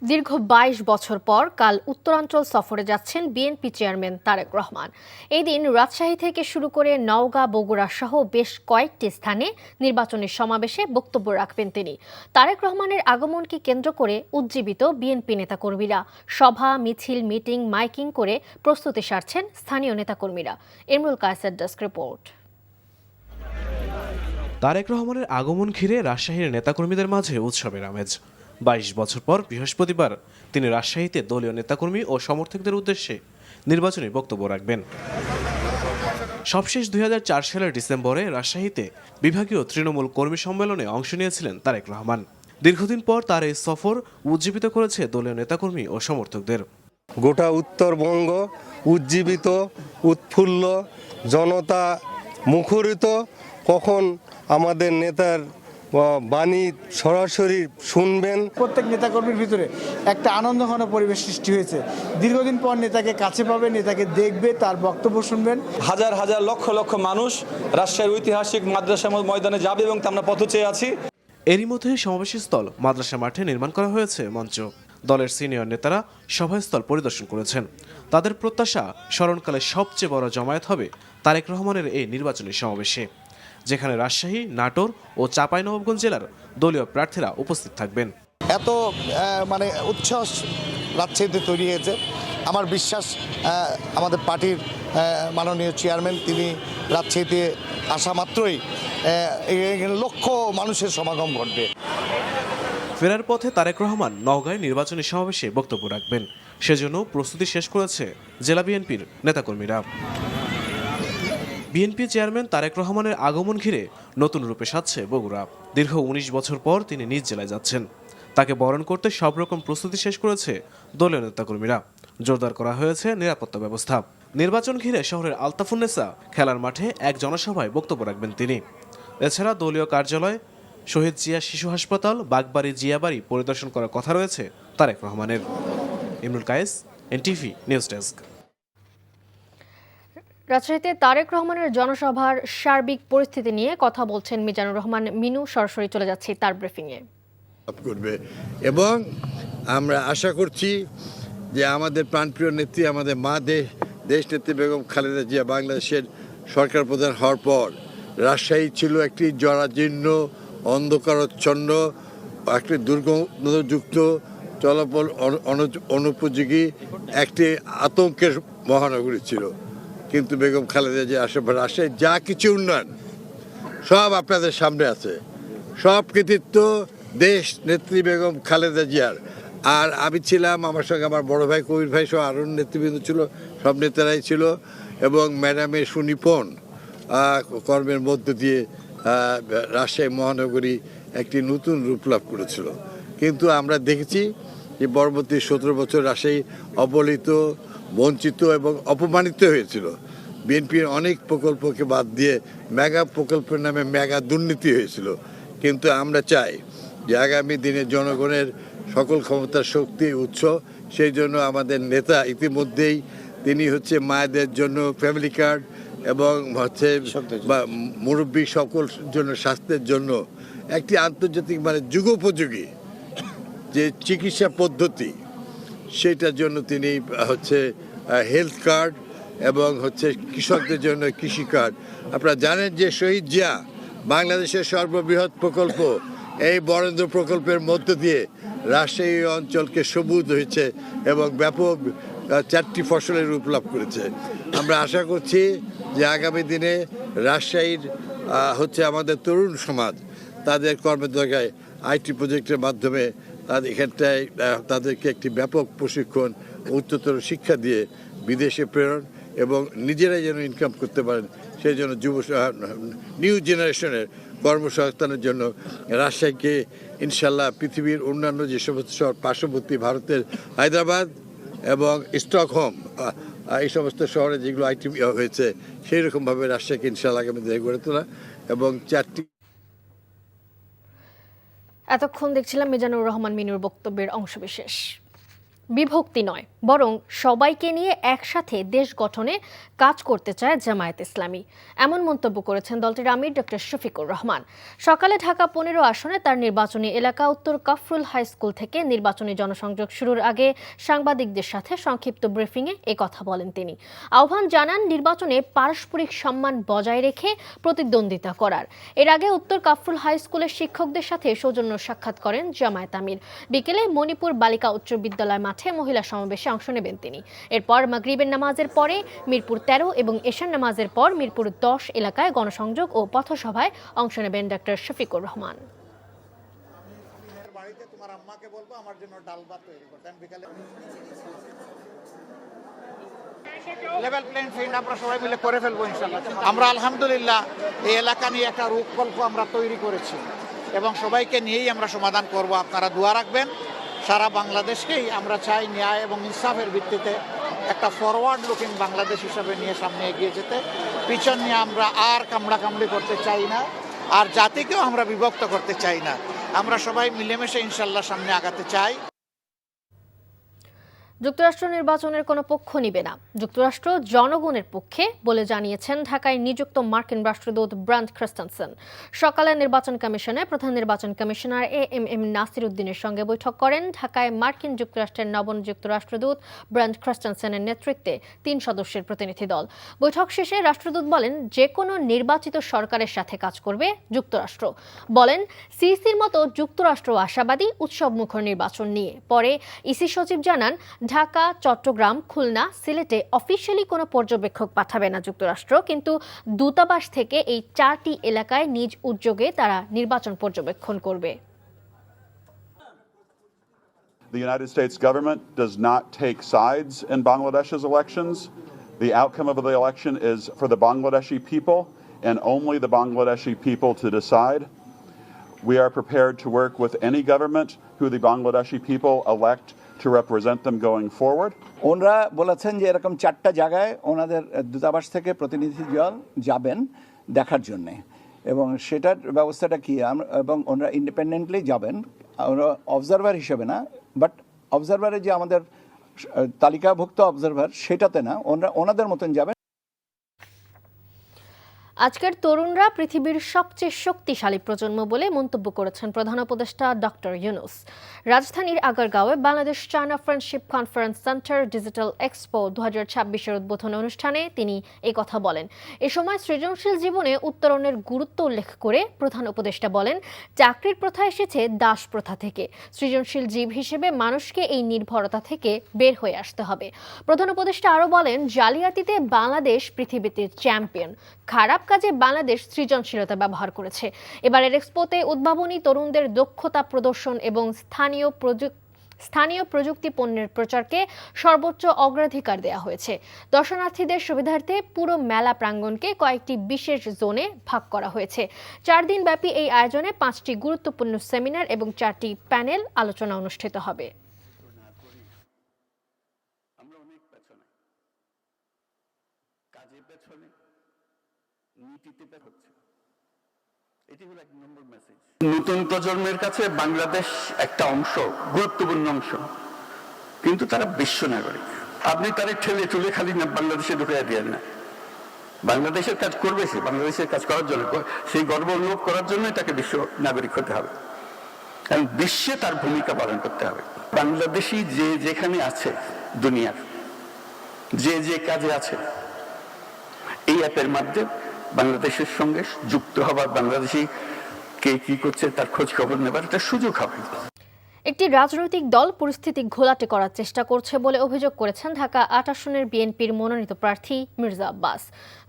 দীর্ঘ ২২ বছর পর কাল উত্তরাঞ্চল সফরে যাচ্ছেন বিএনপি চেয়ারম্যান তারেক রহমান। এই দিন রাজশাহী থেকে শুরু করে নওগাঁ, বগুড়া সহ বেশ কয়েকটি স্থানে নির্বাচনী সমাবেশে বক্তব্য রাখবেন তিনি। তারেক রহমানের আগমনকে কেন্দ্র করে উজ্জীবিত বিএনপি নেতাকর্মীরা। সভা, মিছিল, মিটিং, মাইকিং করে প্রস্তুতি সারছেন স্থানীয় নেতাকর্মীরা। ইমরুল কায়েসের ডেস্ক রিপোর্ট। তারেক রহমানের আগমন ঘিরে রাজশাহীর নেতাকর্মীদের মাঝে উৎসবের আমেজ। ২২ বছর পর বৃহস্পতিবার তিনি রাজশাহীতে দলীয় নেতাকর্মী ও সমর্থকদের উদ্দেশ্যে নির্বাচনী বক্তব্য রাখবেন। সবশেষ ২০০৪ সালের ডিসেম্বরে রাজশাহীতে বিভাগীয় তৃণমূল কর্মী সম্মেলনে অংশ নিয়েছিলেন তারেক রহমান। দীর্ঘদিন পর তার এই সফর উজ্জীবিত করেছে দলীয় নেতাকর্মী ও সমর্থকদের। গোটা উত্তরবঙ্গ উজ্জীবিত, উৎফুল্ল, জনতা মুখরিত। কখন আমাদের নেতার বাণী সরাসরি শুনবেন। প্রত্যেক নেতাকর্মীর ভিতরে একটা আনন্দঘন পরিবেশ সৃষ্টি হয়েছে। দীর্ঘদিন পর নেতাকে কাছে পাবে, নেতাকে দেখবে, তার বক্তব্য শুনবেন। হাজার হাজার লক্ষ লক্ষ মানুষ রাজশাহীর ঐতিহাসিক মাদ্রাসা ময়দানে যাবে এবং আমরা পথ চেয়ে আছি। এরই মধ্যে সমাবেশের স্থল মাদ্রাসা মাঠে নির্মাণ করা হয়েছে মঞ্চ। দলের সিনিয়র নেতারা সভাস্থল পরিদর্শন করেছেন। তাদের প্রত্যাশা স্মরণকালে সবচেয়ে বড় জমায়েত হবে তারেক রহমানের এই নির্বাচনী সমাবেশে, যেখানে রাজশাহী, নাটোর ও চাঁপাইনবাবগঞ্জ জেলার দলীয় প্রার্থীরা উপস্থিত থাকবেন। এত উচ্ছ্বাস রাজশাহীতে তৈরি হয়েছে। আমার বিশ্বাস আমাদের পার্টির মাননীয় চেয়ারম্যান তিনি রাজশাহীতে আসা মাত্রই লক্ষ মানুষের সমাগম ঘটবে। ফেরার পথে তারেক রহমান নওগাঁয় নির্বাচনী সমাবেশে বক্তব্য রাখবেন। সেজন্য প্রস্তুতি শেষ করেছে জেলা বিএনপির নেতাকর্মীরা। বিএনপি চেয়ারম্যান তারেক রহমানের আগমন ঘিরে নতুন রূপে সাজছে বগুড়া। দীর্ঘ ১৯ বছর পর তিনি নিজ জেলায় যাচ্ছেন। তাকে বরণ করতে সব রকম প্রস্তুতি শেষ করেছে দলীয় নেতাকর্মীরা। জোরদার করা হয়েছে নিরাপত্তা ব্যবস্থা। নির্বাচন ঘিরে শহরের আলতাফুন্নেসা খেলার মাঠে এক জনসভায় বক্তব্য রাখবেন তিনি। এছাড়া দলীয় কার্যালয়, শহীদ জিয়া শিশু হাসপাতাল, বাগবাড়ি, জিয়াবাড়ি পরিদর্শন করার কথা রয়েছে তারেক রহমানের। Imrul Kayes, NTV news desk. রাজশাহীতে তারেক রহমানের জনসভার সার্বিক পরিস্থিতি নিয়ে কথা বলছেন মিজানুর রহমান মিনু। সরাসরি চলে যাচ্ছি তার ব্রিফিংয়ে। করবে এবং আমরা আশা করছি যে আমাদের প্রাণপ্রিয় নেত্রী, আমাদের মা দেশ নেত্রী বেগম খালেদা জিয়া বাংলাদেশের সরকার প্রধান হওয়ার পর রাজশাহী ছিল একটি জরাজীর্ণ, অন্ধকারাচ্ছন্ন, একটি দুর্গন্ধযুক্ত, চলাচল অনুপযোগী একটি আতঙ্কের মহানগরী ছিল। কিন্তু বেগম খালেদা জিয়া আসার পর রাজশাহীর যা কিছু উন্নয়ন সব আপনাদের সামনে আছে। সব কৃতিত্ব দেশ নেত্রী বেগম খালেদা জিয়ার। আর আমি ছিলাম, আমার সঙ্গে আমার বড় ভাই কবির ভাই সহ আরও নেতৃবৃন্দ ছিল, সব নেতারাই ছিল। এবং ম্যাডামের সুনিপুণ কর্মের মধ্য দিয়ে রাজশাহী মহানগরী একটি নতুন রূপ লাভ করেছিল। কিন্তু আমরা দেখেছি যে পরবর্তী 17 বছর রাজশাহী অবহেলিত, বঞ্চিত এবং অপমানিত হয়েছিল। বিএনপির অনেক প্রকল্পকে বাদ দিয়ে মেগা প্রকল্পের নামে মেগা দুর্নীতি হয়েছিল। কিন্তু আমরা চাই যে আগামী দিনে জনগণের সকল ক্ষমতার শক্তি উৎস, সেই জন্য আমাদের নেতা ইতিমধ্যেই তিনি মায়েদের জন্য ফ্যামিলি কার্ড এবং মুরব্বী সকল জন্য স্বাস্থ্যের জন্য একটি আন্তর্জাতিক যুগোপযোগী যে চিকিৎসা পদ্ধতি, সেটার জন্য তিনি হেলথ কার্ড এবং কৃষকদের জন্য কৃষি কার্ড। আপনারা জানেন যে শহীদ জিয়া বাংলাদেশের সর্ববৃহৎ প্রকল্প, এই বরেন্দ্র প্রকল্পের মধ্য দিয়ে রাজশাহী অঞ্চলকে সবুজ হয়েছে এবং ব্যাপক 4টি ফসলের রূপ লাভ করেছে। আমরা আশা করছি যে আগামী দিনে রাজশাহীর আমাদের তরুণ সমাজ তাদের কর্মদক্ষতায় আইটি প্রজেক্টের মাধ্যমে এখানটায় তাদেরকে একটি ব্যাপক প্রশিক্ষণ, উচ্চতর শিক্ষা দিয়ে বিদেশে প্রেরণ এবং নিজেরাই যেন ইনকাম করতে পারেন, সেই জন্য নিউ জেনারেশনের কর্মসংস্থানের জন্য রাজশাহীকে ইনশাল্লাহ পৃথিবীর অন্যান্য যে সমস্ত শহর পার্শ্ববর্তী ভারতের হায়দ্রাবাদ এবং স্টকহোম, এই সমস্ত শহরে যেগুলো আইটি হয়েছে, সেই রকমভাবে রাজশাহীকে ইনশাল্লাহ আগামী দিনে গড়ে তোলা এবং 4টি। এতক্ষণ দেখছিলাম মিজানুর রহমান মিনুর বক্তব্যের অংশবিশেষ। বিভক্তি নয়, বরং সবাইকে নিয়ে একসাথে দেশ গঠনে কাজ করতে চায় জামায়াত ইসলামী, এমন মন্তব্য করেছেন দলটির আমির ডক্টর শফিকুর রহমান। সকালে ঢাকা 15 আসনে তার নির্বাচনী এলাকা উত্তর কাফরুল হাই স্কুল থেকে নির্বাচনী জনসংযোগ শুরুর আগে সাংবাদিকদের সাথে সংক্ষিপ্ত ব্রিফিংয়ে কথা বলেন তিনি। আহ্বান জানান নির্বাচনে পারস্পরিক সম্মান বজায় রেখে প্রতিদ্বন্দ্বিতা করার। এর আগে উত্তর কাফরুল হাই স্কুলের শিক্ষকদের সাথে সৌজন্য সাক্ষাৎ করেন জামায়াত আমির। বিকেলে মণিপুর বালিকা উচ্চ বিদ্যালয় মাঠে মহিলা সমাবেশে অংশ নেবেন তিনি। এরপর মাগরিবের নামাজের পরে মিরপুর 13 এবং এশার নামাজের পর মিরপুর 10 এলাকায় গণসংযোগ ও পথসভায় অংশ নেবেন doctor Shafiqur Rahman. Level playing field আমরা সবাই মিলে করে ফেলবো ইনশাআল্লাহ। আমরা আলহামদুলিল্লাহ এই এলাকা নিয়ে একটা রূপকল্প আমরা তৈরি করেছি এবং সবাইকে নিয়েই আমরা সমাধান করব। আপনারা দোয়া রাখবেন। সারা বাংলাদেশকেই আমরা চাই ন্যায় এবং ইনসাফের ভিত্তিতে একটা ফরওয়ার্ড লুকিং বাংলাদেশ হিসাবে নিয়ে সামনে এগিয়ে যেতে। পিছন নিয়ে আমরা আর কামড়াকামড়ি করতে চাই না, আর জাতিকেও আমরা বিভক্ত করতে চাই না। আমরা সবাই মিলেমিশে ইনশাআল্লাহ সামনে আগাতে চাই। যুক্তরাষ্ট্র নির্বাচনের কোনো পক্ষ নিবে না, যুক্তরাষ্ট্র জনগণের পক্ষে বলে জানিয়েছেন ঢাকায় নিযুক্ত মার্কিন রাষ্ট্রদূত ব্রান্ট ক্রিস্টেনসেন। সকালে নির্বাচন কমিশনে প্রধান নির্বাচন কমিশনার এএমএম নাসির উদ্দিনের সঙ্গে বৈঠক করেন ঢাকায় মার্কিন যুক্তরাষ্ট্রের নবনিযুক্ত রাষ্ট্রদূত ব্রান্ট ক্রিস্টেনসেনের নেতৃত্বে 3 সদস্যের প্রতিনিধি দল। বৈঠক শেষে রাষ্ট্রদূত বলেন যে কোনো নির্বাচিত সরকারের সাথে কাজ করবে যুক্তরাষ্ট্র। বলেন সিসির মতো যুক্তরাষ্ট্র আশাবাদী উৎসবমুখর নির্বাচন নিয়ে। পরে ইসি সচিব জানান ঢাকা, চট্টগ্রাম, খুলনা, সিলেটে অফিসিয়ালি কোনো পর্যবেক্ষক পাঠাবে না যুক্তরাষ্ট্র, কিন্তু দূতাবাস থেকে এই 4টি এলাকায় নিজ উদ্যোগে তারা নির্বাচন পর্যবেক্ষণ করবে। The United States government does not take sides in Bangladesh's elections. The outcome of the election is for the Bangladeshi people and only the Bangladeshi people to decide. We are prepared to work with any government who the Bangladeshi people elect to represent them going forward. ওনারা বলেছেন যে এরকম 4টা জায়গায় ওনাদের দূতাবাস থেকে প্রতিনিধি দল যাবেন দেখার জন্য, এবং সেটার ব্যবস্থাটা কি, এবং ওনারা ইন্ডিপেন্ডেন্টলি যাবেন, ওরা অবজারভার হিসেবে না, বাট অবজারভারে যে আমাদের তালিকাভুক্ত অবজারভার সেটাতে না, ওনাদের মতন যাবেন। আজকের তরুণরা পৃথিবীর সবচেয়ে শক্তিশালী প্রজন্ম বলে মন্তব্য করেছেন প্রধান উপদেষ্টা ডক্টর ইউনূস। রাজধানীর আগারগাঁওয়ে Bangladesh China friendship conference centre digital expo 2026-এর উদ্বোধন অনুষ্ঠানে তিনি এই কথা বলেন। এ সময় সৃজনশীল জীবনে উত্তরণের গুরুত্ব উল্লেখ করে প্রধান উপদেষ্টা বলেন, চাকরির প্রথা এসেছে দাস প্রথা থেকে। সৃজনশীল জীব হিসেবে মানুষকে এই নির্ভরতা থেকে বের হয়ে আসতে হবে। প্রধান উপদেষ্টা আরও বলেন, জালিয়াতিতে বাংলাদেশ পৃথিবীতে চ্যাম্পিয়ন। খারাপ কাজে বাংলাদেশ সৃজনশীলতা ব্যবহার করেছে। এবারের এক্সপোতে উদ্ভাবনী তরুণদের দক্ষতা প্রদর্শন এবং স্থানীয় প্রযুক্তি পণ্যের প্রচারকে সর্বোচ্চ অগ্রাধিকার দেওয়া হয়েছে। দর্শনার্থীদের সুবিধার্থে পুরো মেলা প্রাঙ্গণকে কয়েকটি বিশেষ জোনে ভাগ করা হয়েছে। 4 দিন ব্যাপী এই আয়োজনে 5টি গুরুত্বপূর্ণ সেমিনার এবং 4টি প্যানেল আলোচনা অনুষ্ঠিত হবে। নতুন প্রজন্মের কাছে বাংলাদেশ একটা অংশ, গুরুত্বপূর্ণ অংশ, কিন্তু তারা বিশ্ব নাগরিক। আপনি তারা ঠেলে ঠুলে খালি না বাংলাদেশে ঢুকিয়ে দিয়ে না, বাংলাদেশের কাজ করবে সে, বাংলাদেশের কাজ করার জন্য, সেই গর্ব অনুভব করার জন্য তাকে বিশ্ব নাগরিক হতে হবে, কারণ বিশ্বে তার ভূমিকা পালন করতে হবে। বাংলাদেশি যে যেখানে আছে দুনিয়ার, যে যে কাজে আছে, এই অ্যাপের মাধ্যমে বাংলাদেশের সঙ্গে যুক্ত হবার, বাংলাদেশি কে কি করছে তার খোঁজ খবর নেবার একটা সুযোগ হবে। একটি রাজনৈতিক দল পরিস্থিতি ঘোলাটে করার চেষ্টা করছে বলে অভিযোগ করেছেন ঢাকা 8 আসনের বিএনপির মনোনীত প্রার্থী মির্জা আব্বাস।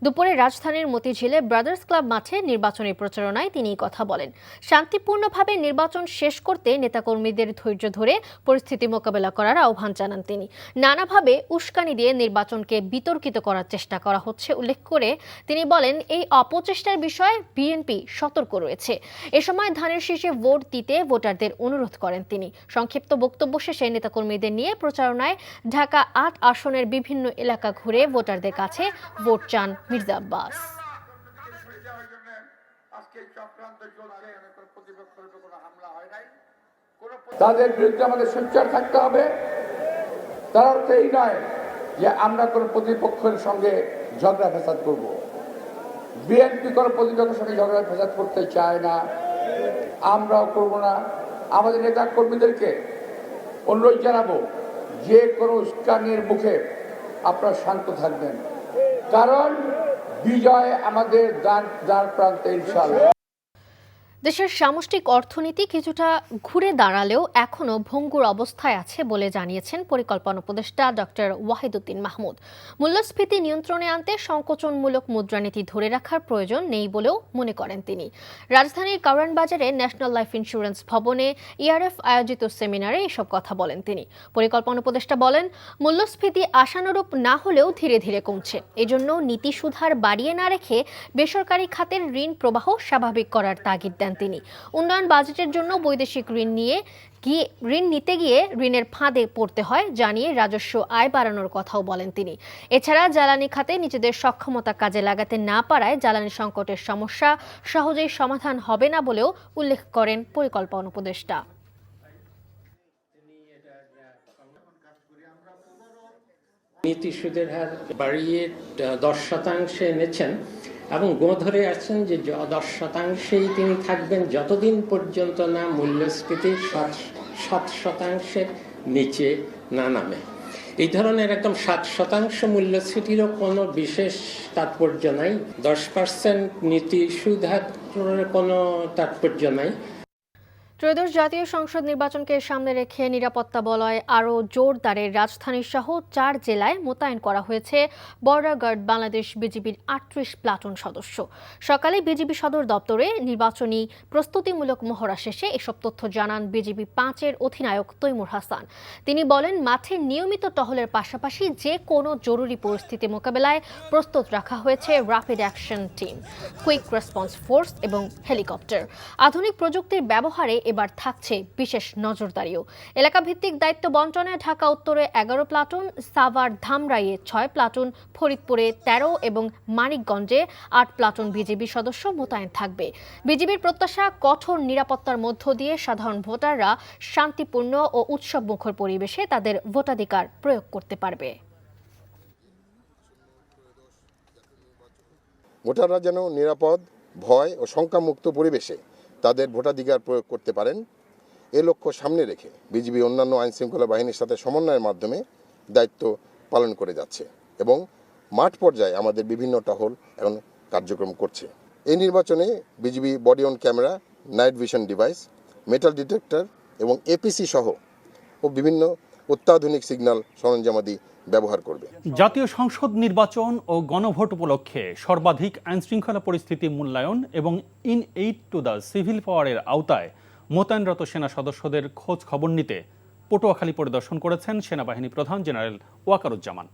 দুপুরে রাজধানীর মতিঝিলে ব্রাদার্স ক্লাব মাঠে নির্বাচনী প্রচারণায় তিনি কথা বলেন। শান্তিপূর্ণভাবে নির্বাচন শেষ করতে নেতাকর্মীদের ধৈর্য ধরে পরিস্থিতি মোকাবেলা করার আহ্বান জানান তিনি। নানাভাবে উস্কানি দিয়ে নির্বাচনকে বিতর্কিত করার চেষ্টা করা হচ্ছে উল্লেখ করে তিনি বলেন, এই অপচেষ্টার বিষয়ে বিএনপি সতর্ক রয়েছে। এ সময় ধানের শীষে ভোট দিতে ভোটারদের অনুরোধ করেন তিনি। সংক্ষিপ্ত বক্তব্য শেষে নেতাকর্মীদের নিয়ে প্রচারণায় ঢাকা 8 আসনের বিভিন্ন এলাকা ঘুরে ভোটারদের কাছে ভোট চান মির্জা আব্বাস। তাদের বিরুদ্ধে আমাদের সোচ্চার থাকতে হবে তার অর্থ এই নয় যে আমরা কোনো প্রতিপক্ষের সঙ্গে ঝগড়া ফেসাদ করব। বিএনপি কোনো প্রতিপক্ষের সঙ্গে ঝগড়া ফেসাদ করতে চায় না, আমরাও করব না। আমাদের নেতা কর্মীদেরকে অনুরোধ জানাবো, যে কোনো উস্কানির মুখে আপনারা শান্ত থাকবেন, কারণ বিজয় আমাদের দ্বার প্রান্তে ইনশাআল্লাহ। দেশের সামষ্টিক অর্থনীতি কিছুটা ঘুরে দাঁড়ালেও এখনও ভঙ্গুর অবস্থায় আছে বলে জানিয়েছেন পরিকল্পনা উপদেষ্টা ডক্টর ওয়াহিদুদ্দিন মাহমুদ। মূল্যস্ফীতি নিয়ন্ত্রণে আনতে সংকোচনমূলক মুদ্রানীতি ধরে রাখার প্রয়োজন নেই বলেও মনে করেন তিনি। রাজধানীর কারওয়ান বাজারে ন্যাশনাল লাইফ ইন্স্যুরেন্স ভবনে ইআরএফ আয়োজিত সেমিনারে এসব কথা বলেন তিনি। পরিকল্পনা উপদেষ্টা বলেন, মূল্যস্ফীতি আশানুরূপ না হলেও ধীরে ধীরে কমছে। এজন্য নীতি সুধার বাড়িয়ে না রেখে বেসরকারি খাতের ঋণ প্রবাহ স্বাভাবিক করার তাগিদ দেন তিনি। উন্নয়ন বাজেটের জন্য বৈদেশিক ঋণ নিতে গিয়ে ঋণের ফাঁদে পড়তে হয় জানিয়ে রাজস্ব আয় বাড়ানোর কথাও বলেন তিনি। এছাড়া জ্বালানি খাতে নিজেদের সক্ষমতা কাজে লাগাতে না পারায় জ্বালানি সংকটের সমস্যা সহজেই সমাধান হবে না বলেও উল্লেখ করেন পরিকল্পনা উপদেষ্টা। নীতি সুদের হার বাড়িয়ে 10% এনেছেন এবং ধরে আছেন যে 10%ই তিনি থাকবেন যতদিন পর্যন্ত না মূল্যস্ফীতি 7% নিচে না নামে। এই ধরনের একদম 7% মূল্যস্ফীতিরও কোনো বিশেষ তাৎপর্য নাই, 10% নীতি সুদ হারের কোনো তাৎপর্য নাই। ত্রয়োদশ জাতীয় সংসদ নির্বাচনকে সামনে রেখে নিরাপত্তা বলয় আরও জোরদারের রাজধানী সহ 4 জেলায় মোতায়েন করা হয়েছে বর্ডার গার্ড বাংলাদেশ বিজিবির 38 প্লাটুন সদস্য। সকালে বিজিবি সদর দপ্তরে নির্বাচনী প্রস্তুতিমূলক মহড়া শেষে এসব তথ্য জানান বিজিবি 5-এর অধিনায়ক তৈমুর হাসান। তিনি বলেন, মাঠে নিয়মিত টহলের পাশাপাশি যে কোনো জরুরি পরিস্থিতি মোকাবেলায় প্রস্তুত রাখা হয়েছে rapid action team, quick response force এবং হেলিকপ্টার। আধুনিক প্রযুক্তির ব্যবহারে এবার থাকছে বিশেষ নজরদারিও। এলাকাভিত্তিক দায়িত্ব বন্টনে ঢাকা উত্তরে 11 প্লাটুন, সাভার ধামরাইয়ে 6 প্লাটুন, ফরিদপুরে 13 এবং মানিকগঞ্জে 8 প্লাটুন বিজিবি সদস্য মোতায়েন থাকবে। বিজিবির প্রত্যাশা, কঠোর নিরাপত্তার মধ্য দিয়ে সাধারণ ভোটাররা শান্তিপূর্ণ ও উৎসবমুখর পরিবেশে তাদের ভোটাধিকার প্রয়োগ করতে পারবে। ভোটাররা যেন নিরাপদ, ভয় ও শঙ্কামুক্ত পরিবেশে তাদের ভোটাধিকার প্রয়োগ করতে পারেন, এ লক্ষ্য সামনে রেখে বিজিবি অন্যান্য আইনশৃঙ্খলা বাহিনীর সাথে সমন্বয়ের মাধ্যমে দায়িত্ব পালন করে যাচ্ছে এবং মাঠ পর্যায়ে আমাদের বিভিন্ন টহল এখন কার্যক্রম করছে। এই নির্বাচনে BGB body on camera, night vision device, metal detector এবং এপিসি সহ ও বিভিন্ন অত্যাধুনিক সিগন্যাল সরঞ্জামাদি ব্যবহার করবে। জাতীয় সংসদ নির্বাচন ও গণভোট উপলক্ষে সর্বাধিক আইনশৃঙ্খলা পরিস্থিতি মূল্যায়ন এবং in aid to the civil পাওয়ারের আওতায় মোতায়েনরত সেনা সদস্যদের খোঁজ খবর নিতে পটুয়াখালী পরিদর্শন করেছেন সেনাবাহিনী প্রধান জেনারেল ওয়াকারুজ্জামান।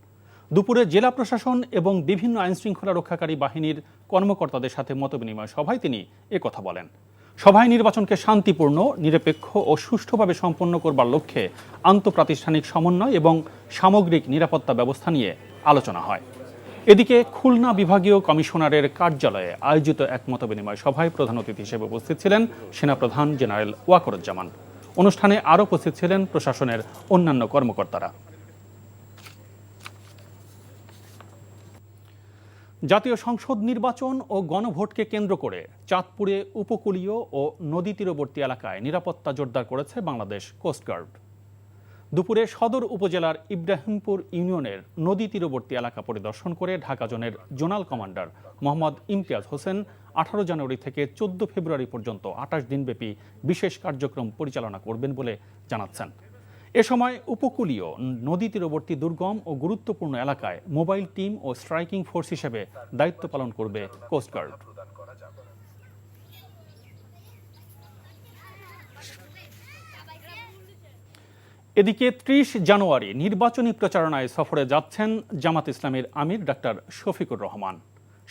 দুপুরে জেলা প্রশাসন এবং বিভিন্ন আইনশৃঙ্খলা রক্ষাকারী বাহিনীর কর্মকর্তাদের সাথে মতবিনিময় সভায় তিনি একথা বলেন। সভায় নির্বাচনকে শান্তিপূর্ণ, নিরপেক্ষ ও সুষ্ঠুভাবে সম্পন্ন করবার লক্ষ্যে আন্তঃপ্রাতিষ্ঠানিক সমন্বয় এবং সামগ্রিক নিরাপত্তা ব্যবস্থা নিয়ে আলোচনা হয়। এদিকে খুলনা বিভাগীয় কমিশনারের কার্যালয়ে আয়োজিত এক মতবিনিময় সভায় প্রধান অতিথি হিসেবে উপস্থিত ছিলেন সেনাপ্রধান জেনারেল ওয়াকারুজ্জামান। অনুষ্ঠানে আরও উপস্থিত ছিলেন প্রশাসনের অন্যান্য কর্মকর্তারা। জাতীয় সংসদ নির্বাচন ও গণভোটকে কেন্দ্র করে চাঁদপুরে উপকূলীয় ও নদী তীরবর্তী এলাকায় নিরাপত্তা জোরদার করেছে বাংলাদেশ কোস্টগার্ড। দুপুরে সদর উপজেলার ইব্রাহিমপুর ইউনিয়নের নদী তীরবর্তী এলাকা পরিদর্শন করে ঢাকা জোনের জোনাল কমান্ডার মোহাম্মদ ইমতিয়াজ হোসেন 18 জানুয়ারি থেকে 14 ফেব্রুয়ারি পর্যন্ত 28 দিনব্যাপী বিশেষ কার্যক্রম পরিচালনা করবেন বলে জানাচ্ছেন। এ সময় উপকূলীয় নদী তীরবর্তী দুর্গম ও গুরুত্বপূর্ণ এলাকায় মোবাইল টিম ও স্ট্রাইকিং ফোর্স হিসেবে দায়িত্ব পালন করবে কোস্টগার্ড। এদিকে 30 জানুয়ারি নির্বাচনী প্রচারণায় সফরে যাচ্ছেন জামাত ইসলামের আমির ডাক্তার শফিকুর রহমান।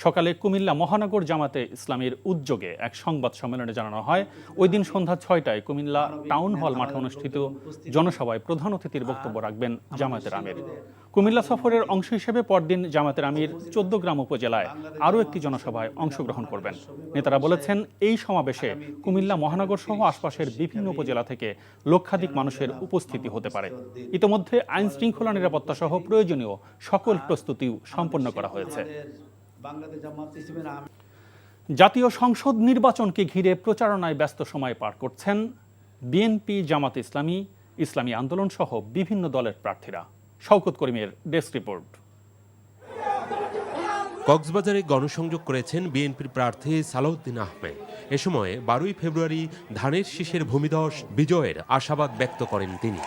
সকালে কুমিল্লা মহানগর জামাতে ইসলামীর উদ্যোগে এক সংবাদ সম্মেলনে জানানো হয়, ওই দিন সন্ধ্যা ৬টায় কুমিল্লা টাউন হল মাঠে অনুষ্ঠিত জনসভায় প্রধান অতিথির বক্তব্য রাখবেন জামায়াতের আমির। কুমিল্লা সফরের অংশ হিসেবে পরদিন জামায়াতের আমির ১৪গ্রাম উপজেলায় আরও একটি জনসভায় অংশগ্রহণ করবেন। নেতারা বলেছেন, এই সমাবেশে কুমিল্লা মহানগর সহ আশপাশের বিভিন্ন উপজেলা থেকে লক্ষাধিক মানুষের উপস্থিতি হতে পারে। ইতোমধ্যে আইন শৃঙ্খলা নিরাপত্তা সহ প্রয়োজনীয় সকল প্রস্তুতিও সম্পন্ন করা হয়েছে। জাতীয় সংসদ নির্বাচনকে ঘিরে প্রচারণায় ব্যস্ত সময় পার করছেন বিএনপি, জামাত ইসলামী, ইসলামী আন্দোলন সহ বিভিন্ন দলের প্রার্থীরা। শওকত করিমের ডেস্ক রিপোর্ট। কক্সবাজারে গণসংযোগ করেছেন বিএনপির প্রার্থী সালাউদ্দিন আহমেদ। এ সময় 12ই ফেব্রুয়ারি ধানের শীষের ভূমিধস বিজয়ের আশাবাদ ব্যক্ত করেন তিনি।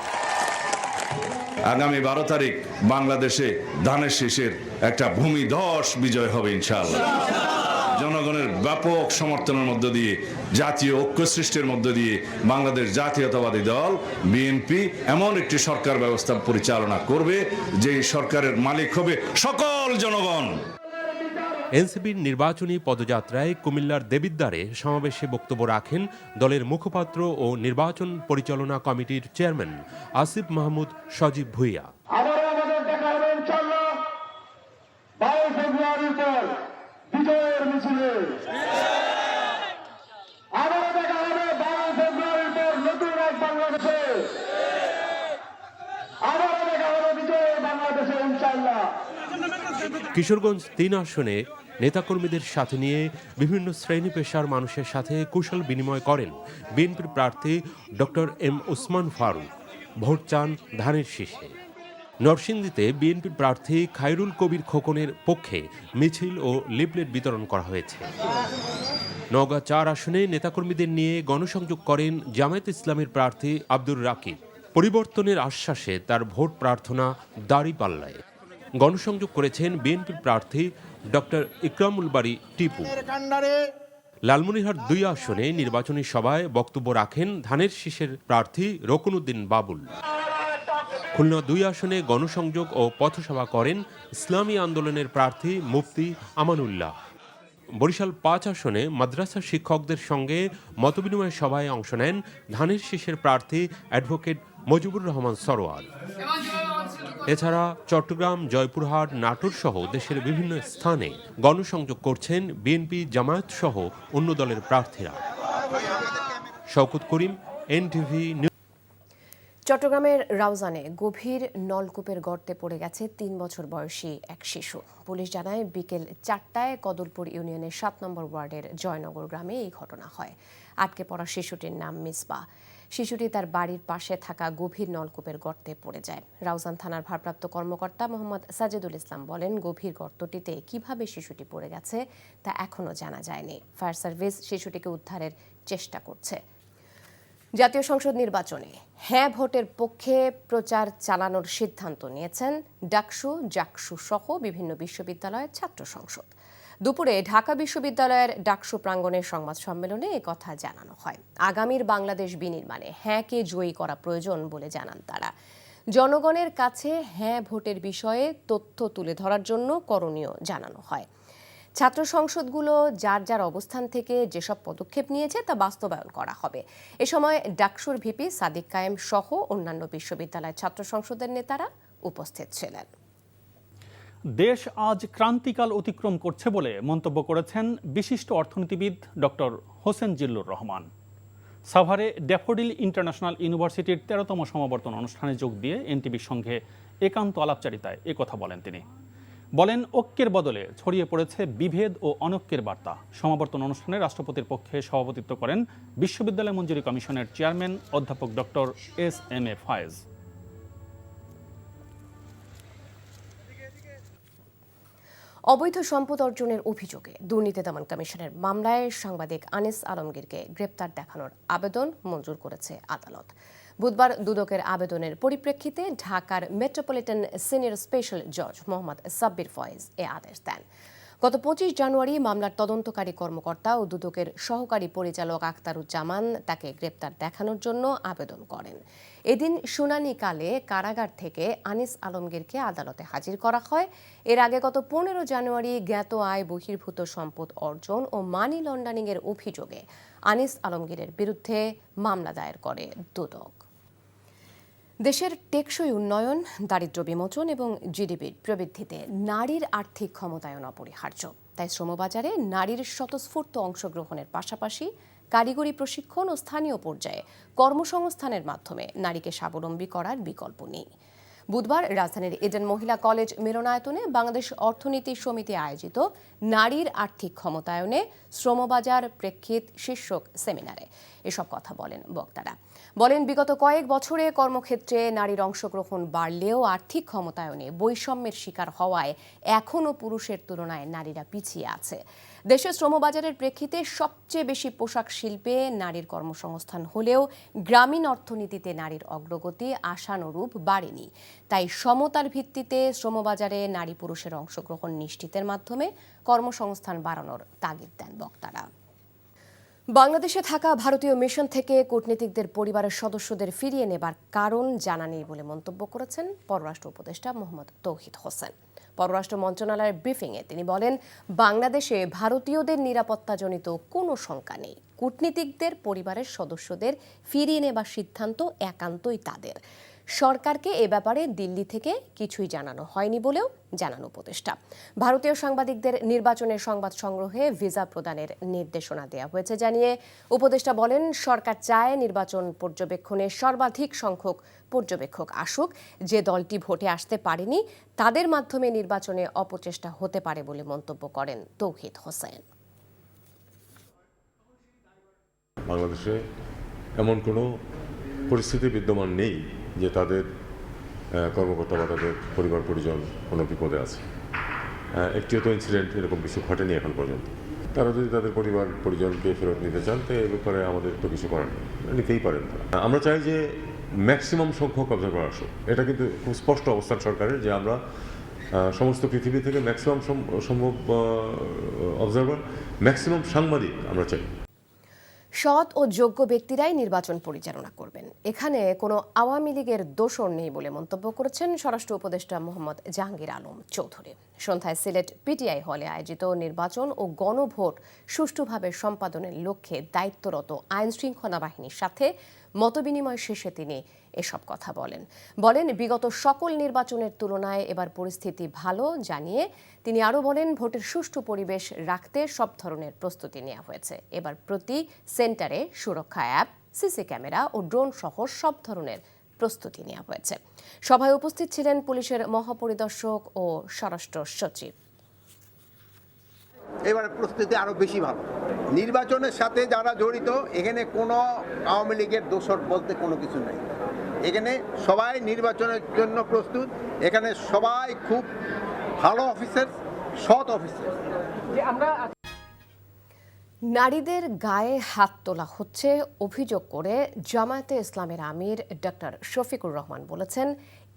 আগামী 12 তারিখ বাংলাদেশে ধানের শীষের একটা ভূমিধস বিজয় হবে ইনশাআল্লাহ। জনগণের ব্যাপক সমর্থনের মধ্য দিয়ে, জাতীয় ঐক্য সৃষ্টির মধ্য দিয়ে বাংলাদেশ জাতীয়তাবাদী দল বিএনপি এমন একটি সরকার ব্যবস্থা পরিচালনা করবে যে সরকারের মালিক হবে সকল জনগণ। এনসিপির নির্বাচনী পদযাত্রায় কুমিল্লার দেবিদ্বারে সমাবেশে বক্তব্য রাখেন দলের মুখপাত্র ও নির্বাচন পরিচালনা কমিটির চেয়ারম্যান আসিফ মাহমুদ সজীব ভুইয়া। বিজয়ের মিছিলে আবারও দেখা হবে 12 ফেব্রুয়ারির পর নতুন এক বাংলাদেশে, আবারও দেখা হবে বিজয়ের বাংলাদেশে ইনশাআল্লাহ। কিশোরগঞ্জ 3 আসনে নেতাকর্মীদের সাথে নিয়ে বিভিন্ন শ্রেণী পেশার মানুষের সাথে কুশল বিনিময় করেন বিএনপির প্রার্থী ডক্টর এম ওসমান ফারুক। ভোট চান ধানের শীষে। নরসিংদীতে বিএনপির প্রার্থী খায়রুল কবির খোকনের পক্ষে মিছিল ও লিফলেট বিতরণ করা হয়েছে। নওগাঁ 4 আসনে নেতাকর্মীদের নিয়ে গণসংযোগ করেন জামায়াত ইসলামের প্রার্থী আব্দুর রাকিব। পরিবর্তনের আশ্বাসে তার ভোট প্রার্থনা দাঁড়িপাল্লায়। গণসংযোগ করেছেন বিএনপির প্রার্থী ডক্টর ইকরামুল বারী টিপু। লালমনিরহাট 2 আসনে নির্বাচনী সভায় বক্তব্য রাখেন ধানের শীষের প্রার্থী রকুনউদ্দিন বাবুল। খুলনা 2 আসনে গণসংযোগ ও পথসভা করেন ইসলামী আন্দোলনের প্রার্থী মুফতি আমানুল্লাহ। বরিশাল 5 আসনে মাদ্রাসা শিক্ষকদের সঙ্গে মতবিনিময় সভায় অংশ নেন ধানের শীষের প্রার্থী অ্যাডভোকেট মজিবুর রহমান সরোয়ার। এছাড়া চট্টগ্রাম, জয়পুরহাট, নাটোর সহ দেশের বিভিন্ন স্থানে গণসংযোগ করছেন বিএনপি, জামায়াত সহ অন্য দলের প্রার্থীরা। শওকত করিম, এনটিভি। চট্টগ্রামের রাউজানে গভীর নলকূপের গর্তে পড়ে গেছে 3 বছর বয়সী এক শিশু। পুলিশ জানায়, বিকেল 4টায় কদলপুর ইউনিয়নের 7 নম্বর ওয়ার্ডের জয়নগর গ্রামে এই ঘটনা হয়। আটকে পড়া শিশুটির নাম মিসবাহ। শিশুটি তার বাড়ির পাশে থাকা গভীর নলকূপের গর্তে পড়ে যায়। রাউজান থানার ভারপ্রাপ্ত কর্মকর্তা মোহাম্মদ সাজেদুল ইসলাম বলেন, গভীর গর্তটিতে কিভাবে শিশুটি পড়ে গেছে তা এখনও জানা যায়নি। ফায়ার সার্ভিস শিশুটিকে উদ্ধারের চেষ্টা করছে। জাতীয় সংসদ নির্বাচনে হ্যাঁ ভোটের পক্ষে প্রচার চালানোর সিদ্ধান্ত নিয়েছেন ডাকসু, জাকসু সহ বিভিন্ন বিশ্ববিদ্যালয়ের ছাত্র সংসদ। দুপুরে ঢাকা বিশ্ববিদ্যালয়ের ডাকসু প্রাঙ্গণের সংবাদ সম্মেলনে একথা জানানো হয়। আগামীর বাংলাদেশ বিনির্মাণে হ্যাঁকে জয়ী করা প্রয়োজন বলে জানান তারা। জনগণের কাছে হ্যাঁ ভোটের বিষয়ে তথ্য তুলে ধরার জন্য করণীয় জানানো হয়। ছাত্র সংসদগুলো যার যার অবস্থান থেকে যেসব পদক্ষেপ নিয়েছে তা বাস্তবায়ন করা হবে। এ সময় ডাকসুর ভিপি সাদিক কায়েম সহ অন্যান্য বিশ্ববিদ্যালয়ের ছাত্র সংসদের নেতারা উপস্থিত ছিলেন। দেশ আজ ক্রান্তিকাল অতিক্রম করছে বলে মন্তব্য করেছেন বিশিষ্ট অর্থনীতিবিদ ডক্টর হোসেন জিল্লুর রহমান। সাভারে ড্যাফোডিল ইন্টারন্যাশনাল ইউনিভার্সিটির 13তম সমাবর্তন অনুষ্ঠানে যোগ দিয়ে এনটিভির সঙ্গে একান্ত আলাপচারিতায় একথা বলেন তিনি। বলেন, ঐক্যের বদলে ছড়িয়ে পড়েছে বিভেদ ও অনৈক্যের বার্তা। সমাবর্তন অনুষ্ঠানে রাষ্ট্রপতির পক্ষে সভাপতিত্ব করেন বিশ্ববিদ্যালয় মঞ্জুরি কমিশনের চেয়ারম্যান অধ্যাপক ডক্টর এস.এম.এ. ফায়েজ। অবৈধ সম্পদ অর্জনের অভিযোগে দুর্নীতি দমন কমিশনের মামলায় সাংবাদিক আনিস আলমগীরকে গ্রেপ্তার দেখানোর আবেদন মঞ্জুর করেছে আদালত। বুধবার দুদকের আবেদনের পরিপ্রেক্ষিতে ঢাকার মেট্রোপলিটন সিনিয়র স্পেশাল জজ মোহাম্মদ সাব্বির ফয়েজ এ আদেশ দেন। গত 25 জানুয়ারি মামলার তদন্তকারী কর্মকর্তা ও দুদকের সহকারী পরিচালক আখতারুজ্জামান তাকে গ্রেপ্তার দেখানোর জন্য আবেদন করেন। এদিন শুনানিকালে কারাগার থেকে আনিস আলমগীরকে আদালতে হাজির করা হয়। এর আগে গত 15 জানুয়ারি জ্ঞাত আয় বহির্ভূত সম্পদ অর্জন ও মানি লন্ডারিংয়ের অভিযোগে আনিস আলমগীরের বিরুদ্ধে মামলা দায়ের করে দুদক। দেশের টেকসই উন্নয়ন, দারিদ্র্য বিমোচন এবং জিডিপির প্রবৃদ্ধিতে নারীর আর্থিক ক্ষমতায়ন অপরিহার্য। তাই শ্রমবাজারে নারীর স্বতঃস্ফূর্ত অংশগ্রহণের পাশাপাশি কারিগরি প্রশিক্ষণ ও স্থানীয় পর্যায়ে কর্মসংস্থানের মাধ্যমে নারীকে স্বাবলম্বী করার বিকল্প নেই। বুধবার রাজধানীর এডেন মহিলা কলেজ মিলনায়তনে বাংলাদেশ অর্থনীতি সমিতি আয়োজিত নারীর আর্থিক ক্ষমতায়নে শ্রমবাজার প্রেক্ষিত শীর্ষক সেমিনারে এসব কথা বলেন বক্তারা। বলেন, বিগত কয়েক বছরে কর্মক্ষেত্রে নারীর অংশগ্রহণ বাড়লেও আর্থিক ক্ষমতায়নে বৈষম্যের শিকার হওয়ায় এখনও পুরুষের তুলনায় নারীরা পিছিয়ে আছে। দেশের শ্রমবাজারের প্রেক্ষিতে সবচেয়ে বেশি পোশাক শিল্পে নারীর কর্মসংস্থান হলেও গ্রামীণ অর্থনীতিতে নারীর অগ্রগতি আশানুরূপ বাড়েনি। তাই সমতার ভিত্তিতে শ্রমবাজারে নারী পুরুষের অংশগ্রহণ নিশ্চিতের মাধ্যমে কর্মসংস্থান বাড়ানোর তাগিদ দেন বক্তারা। বাংলাদেশে থাকা ভারতীয় মিশন থেকে কূটনীতিকদের পরিবারের সদস্যদের ফিরিয়ে নেবার কারণ জানা নেই বলে মন্তব্য করেছেন পররাষ্ট্র উপদেষ্টা মোহাম্মদ তৌহিদ হোসেন। পররাষ্ট্র মন্ত্রণালয়ের ব্রিফিংয়ে তিনি বলেন, বাংলাদেশে ভারতীয়দের নিরাপত্তাজনিত কোনো শঙ্কা নেই। কূটনীতিকদের পরিবারের সদস্যদের ফিরিয়ে নেবার সিদ্ধান্ত একান্তই তাদের। সরকারকে এ ব্যাপারে দিল্লি থেকে কিছুই জানানো হয়নি বলেও জানান উপদেষ্টা। ভারতীয় সাংবাদিকদের নির্বাচনের সংবাদ সংগ্রহে ভিসা প্রদানের নির্দেশনা দেওয়া হয়েছে জানিয়ে উপদেষ্টা বলেন, সরকার চায় নির্বাচন পর্যবেক্ষণে সর্বাধিক সংখ্যক পর্যবেক্ষক আসুক। যে দলটি ভোটে আসতে পারেনি তাদের মাধ্যমে নির্বাচনে অপচেষ্টা হতে পারে বলে মন্তব্য করেন তৌহিদ হোসেন। বাংলাদেশে এমন কোনো পরিস্থিতি বিদ্যমান নেই যে তাদের কর্মকর্তা বা তাদের পরিবার পরিজন কোনো বিপদে আছে। একটিও তো ইনসিডেন্ট এরকম কিছু ঘটেনি এখন পর্যন্ত। তারা যদি তাদের পরিবার পরিজনকে ফেরত নিতে চান তো এ ব্যাপারে আমাদের তো কিছু করার নেই, নিতেই পারেন তারা। আমরা চাই যে ম্যাক্সিমাম সংখ্যক অবজারভার আসুক। এটা কিন্তু খুব স্পষ্ট অবস্থান সরকারের যে আমরা সমস্ত পৃথিবী থেকে ম্যাক্সিমাম সম্ভব অবজারভার, ম্যাক্সিমাম সাংবাদিক আমরা চাই। সৎ ও যোগ্য ব্যক্তিরাই নির্বাচন পরিচালনা করবেন, এখানে কোনো আওয়ামী লীগের দোষর নেই বলে মন্তব্য করেছেন স্বরাষ্ট্র উপদেষ্টা মোহাম্মদ জাহাঙ্গীর আলম চৌধুরী। সন্ধ্যায় সিলেট পিটিআই হলে আয়োজিত নির্বাচন ও গণভোট সুষ্ঠুভাবে সম্পাদনের লক্ষ্যে দায়িত্বরত আইন শৃঙ্খলা বাহিনীর সাথে মতবিনিময় শেষে তিনি এসব কথা বলেন বিগত সকল নির্বাচনের তুলনায় এবার পরিস্থিতি ভালো জানিয়ে তিনি আরও বলেন, ভোটের সুষ্ঠু পরিবেশ রাখতে সব ধরনের প্রস্তুতি নেওয়া হয়েছে। এবার প্রতি সেন্টারে সুরক্ষা অ্যাপ, সিসি ক্যামেরা ও ড্রোন সহ সব ধরনের প্রস্তুতি নেওয়া হয়েছে। সভায় উপস্থিত ছিলেন পুলিশের মহাপরিদর্শক ও স্বরাষ্ট্র সচিব। এবার প্রস্তুতি আরো বেশি ভালো। নির্বাচনের সাথে যারা জড়িত, এখানে কোনো আওয়ামী লীগের দোষর বলতে কোনো কিছু নেই। এখানে সবাই নির্বাচনের জন্য প্রস্তুত। এখানে সবাই খুব ভালো অফিসার, সৎ অফিসার। নারীদের গায়ে হাত তোলা হচ্ছে অভিযোগ করে জামায়াতে ইসলামের আমির ডক্টর শফিকুর রহমান বলেছেন,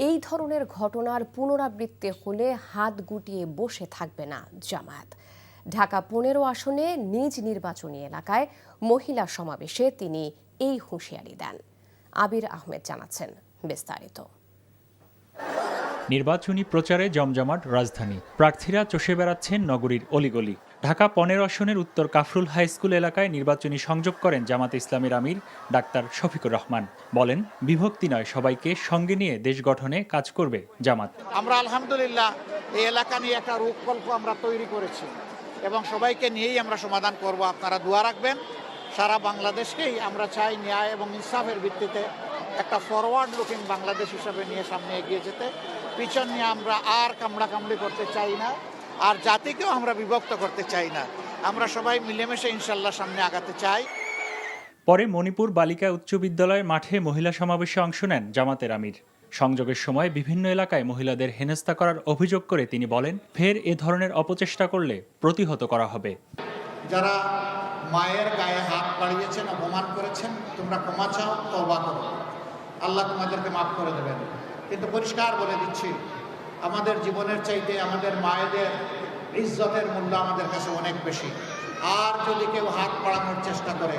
এই ধরনের ঘটনার পুনরাবৃত্তি হলে হাত গুটিয়ে বসে থাকবে না জামায়াত। ঢাকা 15 আসনে নিজ নির্বাচনী এলাকায় মহিলা সমাবেশে তিনি এই হুঁশিয়ারি দেন। আবির আহমেদ জানাচ্ছেন বিস্তারিত। নির্বাচনী প্রচারে জমজমাট রাজধানী, প্রার্থীরা চষে বেড়াচ্ছেন নগরীর অলিগলি। ঢাকা 15 আসনের উত্তর কাফরুল হাই স্কুল এলাকায় নির্বাচনী সংযোগ করেন জামাতে ইসলামের আমির ডাক্তার শফিকুর রহমান। বলেন, বিভক্তি নয়, সবাইকে সঙ্গে নিয়ে দেশ গঠনে কাজ করবে জামাত। আমরা আলহামদুলিল্লাহ এই এলাকা নিয়ে একটা রূপকল্প আমরা তৈরি করেছি এবং সবাইকে নিয়েই আমরা সমাধান করব। আপনারা দোয়া রাখবেন। সারা বাংলাদেশকেই আমরা চাই ন্যায় এবং ইনসাফের ভিত্তিতে একটা ফরওয়ার্ড লুকিং বাংলাদেশ হিসাবে নিয়ে সামনে এগিয়ে যেতে। পিছন নিয়ে আমরা আর কামড়াকামড়ি করতে চাই না, আর জাতিকেও আমরা বিভক্ত করতে চাই না। আমরা সবাই মিলেমিশে ইনশাল্লাহ সামনে আগাতে চাই। পরে মণিপুর বালিকা উচ্চ বিদ্যালয়ের মাঠে মহিলা সমাবেশে অংশ নেন জামাতের আমির। সংযোগের সময় বিভিন্ন এলাকায় মহিলাদের হেনস্থা করার অভিযোগ করে তিনি বলেন, ফের এ ধরনের অপচেষ্টা করলে প্রতিহত করা হবে। যারা মায়ের গায়ে হাত বাড়িয়েছেন, অপমান করেছেন, তোমরা ক্ষমা চাও, তওবা করো, আল্লাহ তোমাদেরকে মাফ করে দেবেন। কিন্তু পরিষ্কার বলে দিচ্ছি, আমাদের জীবনের চাইতে আমাদের মায়েদের ইজ্জতের মূল্য আমাদের কাছে অনেক বেশি। আর যদি কেউ হাত বাড়ানোর চেষ্টা করে,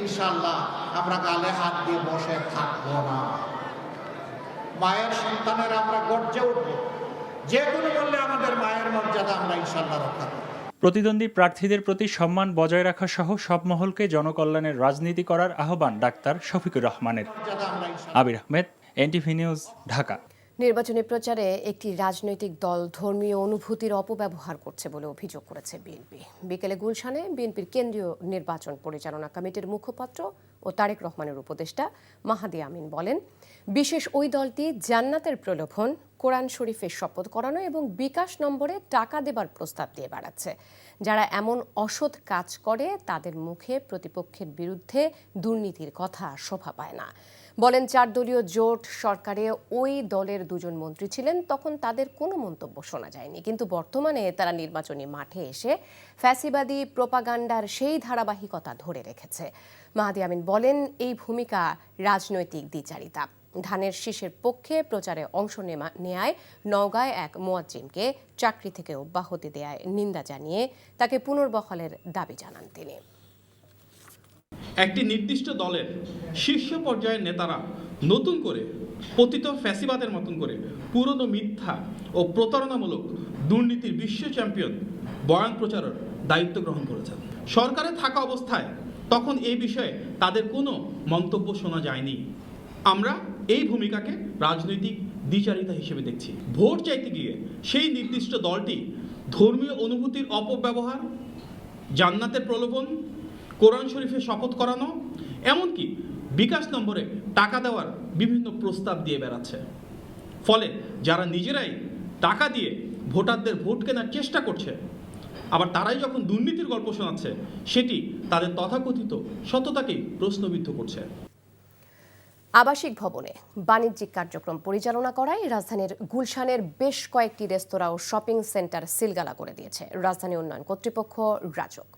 ইনশাআল্লাহ আমরা গালে হাত দিয়ে বসে থাকবো না। মায়ের সন্তানের আমরা গর্জে উঠব, যে কোনো মূল্যে আমাদের মায়ের মর্যাদা আমরা ইনশাআল্লাহ রক্ষা করব। প্রতিদ্বন্দ্বী প্রার্থীদের প্রতি সম্মান বজায় রাখা সহ সব মহলকে জনকল্যাণের রাজনীতি করার আহ্বান ডাক্তার শফিকুর রহমানের। আবির আহমেদ, এনটিভি নিউজ, ঢাকা। নির্বাচনী প্রচারে একটি রাজনৈতিক দল ধর্মীয় অনুভূতির অপব্যবহার করছে বলে অভিযোগ করেছে বিএনপি। বিকেলে গুলশানে বিএনপির কেন্দ্রীয় নির্বাচন পরিচালনা কমিটির মুখপাত্র ও তারেক রহমানের উপদেষ্টা মাহাদি আমিন বলেন, বিশেষ ওই দলটি জান্নাতের প্রলোভন, কোরআন শরীফের শপথ করানো এবং বিকাশ নম্বরে টাকা দেবার প্রস্তাব দিয়ে বেড়াচ্ছে। যারা এমন অসৎ কাজ করে তাদের মুখে প্রতিপক্ষের বিরুদ্ধে দুর্নীতির কথা শোভা পায় না। বলেন, 4 দলীয় জোট সরকারে ওই দলের 2 জন মন্ত্রী ছিলেন, তখন তাদের কোনো মন্তব্য শোনা যায়নি, কিন্তু বর্তমানে তারা নির্বাচনী মাঠে এসে ফ্যাসিবাদী প্রোপাগান্ডার সেই ধারাবাহিকতা ধরে রেখেছে। মাহাদি আমিন বলেন, এই ভূমিকা রাজনৈতিক দ্বিচারিতা। ধানের শীষের পক্ষে প্রচারে অংশ নেয়ায় নওগাঁয় এক মুয়াজ্জিমকে চাকরি থেকে অব্যাহতি দেয়ায় নিন্দা জানিয়ে তাকে পুনর্বহালের দাবি জানান তিনি। একটি নির্দিষ্ট দলের শীর্ষ পর্যায়ের নেতারা নতুন করে পতিত ফ্যাসিবাদের মতন করে পুরনো মিথ্যা ও প্রতারণামূলক দুর্নীতির বিশ্ব চ্যাম্পিয়ন বয়ান প্রচারের দায়িত্ব গ্রহণ করেছেন। সরকারে থাকা অবস্থায় তখন এই বিষয়ে তাদের কোনো মন্তব্য শোনা যায়নি। আমরা এই ভূমিকাকে রাজনৈতিক দ্বিচারিতা হিসেবে দেখছি। ভোট চাইতে গিয়ে সেই নির্দিষ্ট দলটি ধর্মীয় অনুভূতির অপব্যবহার, জান্নাতের প্রলোভন, কোরআন শরীফের শপথ করানো, এমনকি বিকাশ নম্বরে টাকা দেওয়ার বিভিন্ন প্রস্তাব দিয়ে বেড়াচ্ছে। ফলে যারা নিজেরাই টাকা দিয়ে ভোটারদের ভোট কেনার চেষ্টা করছে, আবার তারাই যখন দুর্নীতির গল্প শোনাচ্ছে, সেটি তাদের তথাকথিত সততাকেই প্রশ্নবিদ্ধ করছে। আবাসিক ভবনে বাণিজ্যিক কার্যক্রম পরিচালনা করায় রাজধানীর গুলশানের বেশ কয়েকটি রেস্তোরাঁ ও শপিং সেন্টার সিলগালা করে দিয়েছে রাজধানী উন্নয়ন কর্তৃপক্ষ রাজক।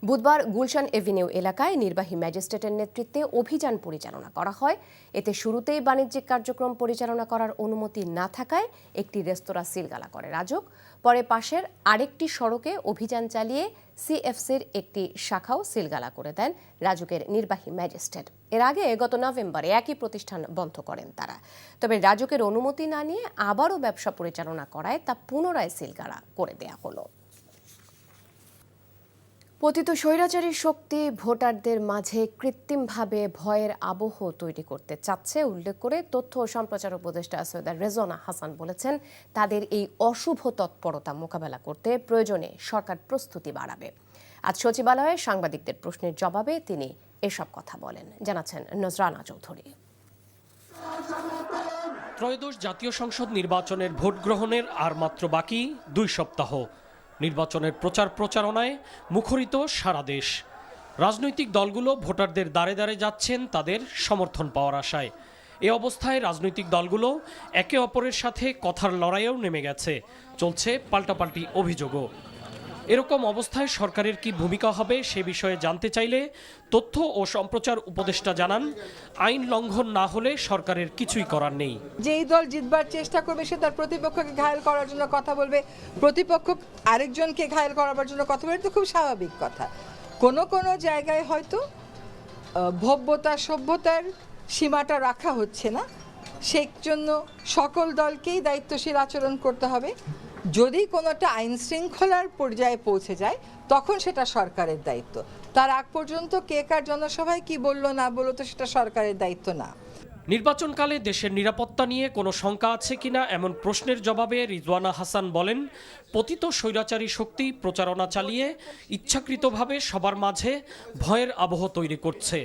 বুধবার গুলশান এভিনিউ এলাকায় নির্বাহী ম্যাজিস্ট্রেটের নেতৃত্বে অভিযান পরিচালনা করা হয়। এতে শুরুতেই বাণিজ্যিক কার্যক্রম পরিচালনা করার অনুমতি না থাকায় একটি রেস্তোরাঁ সিলগালা করে রাজক। পরে পাশের আরেকটি সড়কে অভিযান চালিয়ে সিএফসির একটি শাখাও সিলগালা করে দেন রাজুকের নির্বাহী ম্যাজিস্ট্রেট। এর আগে গত নভেম্বরে একই প্রতিষ্ঠান বন্ধ করেন তারা। তবে রাজুকের অনুমতি না নিয়ে আবারও ব্যবসা পরিচালনা করায় তা পুনরায় সিলগালা করে দেয়া হলো। পতিত স্বৈরাচারী শক্তি ভোটারদের মাঝে কৃত্রিমভাবে ভয়ের আবহ তৈরি করতে চাচ্ছে উল্লেখ করে তথ্য ও সম্প্রচার উপদেষ্টা সৈয়দা রেজওয়ানা হাসান বলেছেন, তাদের এই অশুভ তৎপরতা মোকাবেলা করতে প্রয়োজনে সরকার প্রস্তুতি বাড়াবে। আজ সচিবালয়ে সাংবাদিকদের প্রশ্নের জবাবে তিনি এসব কথা বলেন। জানাচ্ছেন নজরানা চৌধুরী। ত্রয়োদশ জাতীয় সংসদ নির্বাচনের ভোট গ্রহণের আর মাত্র বাকি 2 সপ্তাহ। নির্বাচনের প্রচারণায় মুখরিত সারা দেশ। রাজনৈতিক দলগুলো ভোটারদের দ্বারে দ্বারে যাচ্ছেন তাদের সমর্থন পাওয়ার আশায়। এ অবস্থায় রাজনৈতিক দলগুলো একে অপরের সাথে কথার লড়াইয়েও নেমে গেছে। চলছে পাল্টাপাল্টি অভিযোগও। এরকম অবস্থায় সরকারের কি ভূমিকা হবে সে বিষয়ে জানতে চাইলে তথ্য ও সম্প্রচার উপদেষ্টা জানান, আইন লঙ্ঘন না হলে সরকারের কিছুই করার নেই। যেই দল জিতবার চেষ্টা করবে সে তার প্রতিপক্ষকে ঘায়েল করার জন্য কথা বলবে, প্রতিপক্ষ আরেকজনকে ঘায়েল করার জন্য কথা বলবে, তো খুব স্বাভাবিক কথা। কোনো জায়গায় হয়তো ভব্যতা সভ্যতার সীমাটা রাখা হচ্ছে না, সেই জন্য সকল দলকেই দায়িত্বশীল আচরণ করতে হবে। যদি কোনোটা আইন শৃঙ্খলার পর্যায়ে পৌঁছে যায় তখন সেটা সরকারের দায়িত্ব। তার আগ পর্যন্ত কে কার জনসভায় কি বললো না বললো তো সেটা সরকারের দায়িত্ব না। নির্বাচনকালে দেশের নিরাপত্তা নিয়ে কোনো শঙ্কা আছে কিনা এমন প্রশ্নের জবাবে রিজওয়ানা হাসান বলেন, পতিত স্বৈরাচারী শক্তি প্রচারণা চালিয়ে ইচ্ছাকৃতভাবে সবার মাঝে ভয়ের আবহ তৈরি করছে।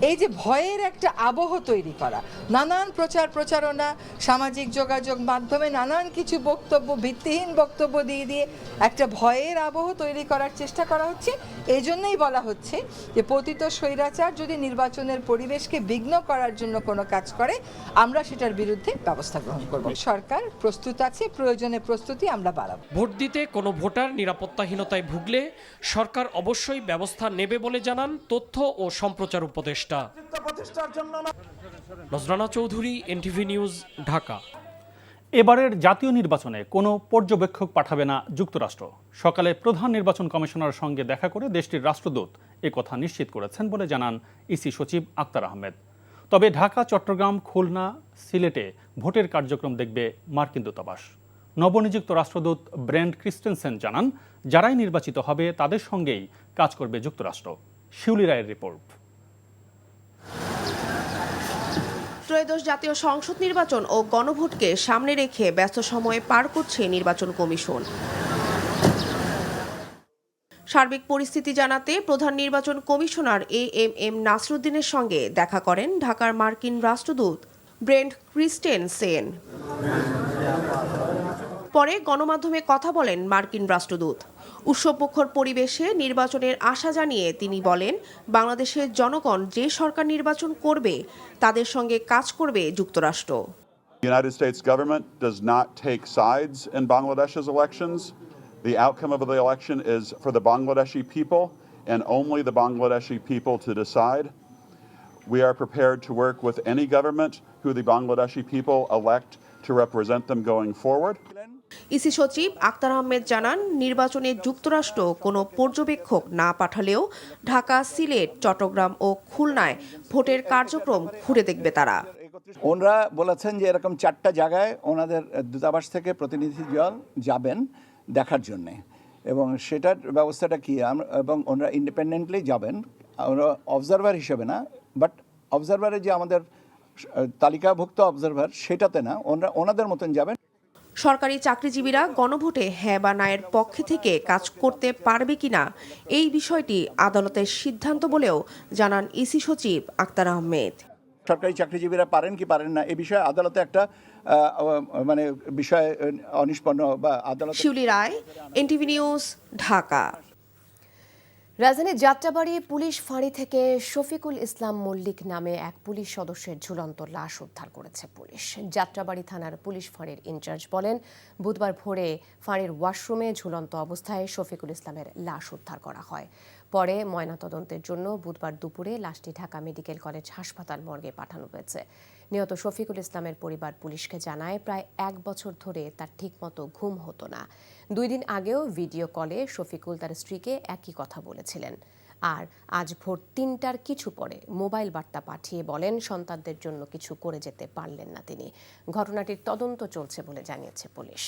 এই যে ভয়ের একটা আবহ তৈরি করা, নানান প্রচারণা, সামাজিক যোগাযোগ মাধ্যমে নানান কিছু বক্তব্য, ভিত্তিহীন বক্তব্য দিয়ে একটা ভয়ের আবহ তৈরি করার চেষ্টা করা হচ্ছে। এই জন্যই বলা হচ্ছে যে পতিত স্বৈরাচার যদি নির্বাচনের পরিবেশকে বিঘ্ন করার জন্য কোনো কাজ করে আমরা সেটার বিরুদ্ধে ব্যবস্থা গ্রহণ করব। সরকার প্রস্তুত আছে, প্রয়োজনে প্রস্তুতি আমরা বাড়াবো। ভোট দিতে কোনো ভোটার নিরাপত্তাহীনতায় ভুগলে সরকার অবশ্যই ব্যবস্থা নেবে বলে জানান তথ্য ও সম্প্রচার উপদেষ্টা। নজরানা চৌধুরী, এনটিভি নিউজ, ঢাকা। এবারের জাতীয় নির্বাচনে কোনো পর্যবেক্ষক পাঠাবে না যুক্তরাষ্ট্র। সকালে প্রধান নির্বাচন কমিশনারের সঙ্গে দেখা করে দেশটির রাষ্ট্রদূত একথা নিশ্চিত করেছেন বলে জানান ইসি সচিব আক্তার আহমেদ। তবে ঢাকা, চট্টগ্রাম, খুলনা, সিলেটে ভোটের কার্যক্রম দেখবে মার্কিন দূতাবাস। নবনিযুক্ত রাষ্ট্রদূত ব্রেন্ট ক্রিস্টেনসেন জানান, যারাই নির্বাচিত হবে তাদের সঙ্গেই কাজ করবে যুক্তরাষ্ট্র। শিউলি রায়ের রিপোর্ট। ত্রয়োদশ জাতীয় সংসদ নির্বাচন ও গণভোটকে সামনে রেখে ব্যস্ত সময়ে পার করছে নির্বাচন কমিশন। সার্বিক পরিস্থিতি জানাতে প্রধান নির্বাচন কমিশনার এএমএম নাসরুদ্দিনের সঙ্গে দেখা করেন ঢাকার মার্কিন রাষ্ট্রদূত ব্রেন্ট ক্রিস্টেনসেন। পরে গণমাধ্যমে কথা বলেন মার্কিন রাষ্ট্রদূত। উৎসবমুখর পরিবেশে নির্বাচনের আশা জানিয়ে তিনি বলেন, বাংলাদেশের জনগণ যে সরকার নির্বাচন করবে তাদের সঙ্গে কাজ করবে যুক্তরাষ্ট্র। The United States government does not take sides in Bangladesh's elections. The outcome of the election is for the Bangladeshi people and only the Bangladeshi people to decide. We are prepared to work with any government who the Bangladeshi people elect to represent them going forward. EC সচিব আক্তার আহমেদ জানান, নির্বাচনে যুক্তরাষ্ট্র কোনো পর্যবেক্ষক না পাঠালেও ঢাকা, সিলেট, চট্টগ্রাম ও খুলনায় ভোটের কার্যক্রম ঘুরে দেখবে তারা। ওনারা বলেছেন যে এরকম 4টা জায়গায় ওনাদের দূতাবাস থেকে প্রতিনিধি দল যাবেন দেখার জন্যে, এবং সেটার ব্যবস্থাটা কি, এবং ওনারা ইন্ডিপেন্ডেন্টলি যাবেন, ওরা অবজারভার হিসেবে না, বাট অবজারভারে যে আমাদের তালিকাভুক্ত অবজারভার সেটাতে না, ওনাদের মতন যাবেন। সরকারি চাকরিজীবীরা গণভোটে হ্যাঁ বা নায়ের পক্ষে থেকে কাজ করতে পারবে কিনা এই বিষয়টি আদালতের সিদ্ধান্ত বলেও জানান ইসি সচিব আক্তার আহমেদ। সরকারি চাকরিজীবীরা পারেন কি পারেন না এ বিষয়ে আদালতে একটা মানে বিষয় অনিষ্পন্ন বা আদালত। শিউলি রায়, এনটিভি নিউজ, ঢাকা। রাজধানীর যাত্রাবাড়ি পুলিশ ফাঁড়ি থেকে শফিকুল ইসলাম মল্লিক নামে এক পুলিশ সদস্যের ঝুলন্ত লাশ উদ্ধার করেছে পুলিশ। যাত্রাবাড়ি থানার পুলিশ ফাঁড়ির ইনচার্জ বলেন, বুধবার ভোরে ফাঁড়ির ওয়াশরুমে ঝুলন্ত অবস্থায় শফিকুল ইসলামের লাশ উদ্ধার করা হয়। পরে ময়নাতদন্তের জন্য বুধবার দুপুরে লাশটি ঢাকা মেডিকেল কলেজ হাসপাতাল মর্গে পাঠানো হয়েছে। নিহত শফিকুল ইসলামের পরিবার পুলিশকে জানায়, প্রায় 1 বছর ধরে তার ঠিকমতো ঘুম হতো না। 2 দিন আগেও ভিডিও কলে শফিকুল তার স্ত্রীকে একই কথা বলেছিলেন। আর আজ ভোর 3টার কিছু পরে মোবাইল বার্তা পাঠিয়ে বলেন সন্তানদের জন্য কিছু করে যেতে পারলেন না তিনি। ঘটনাটির তদন্ত চলছে বলে জানিয়েছে পুলিশ।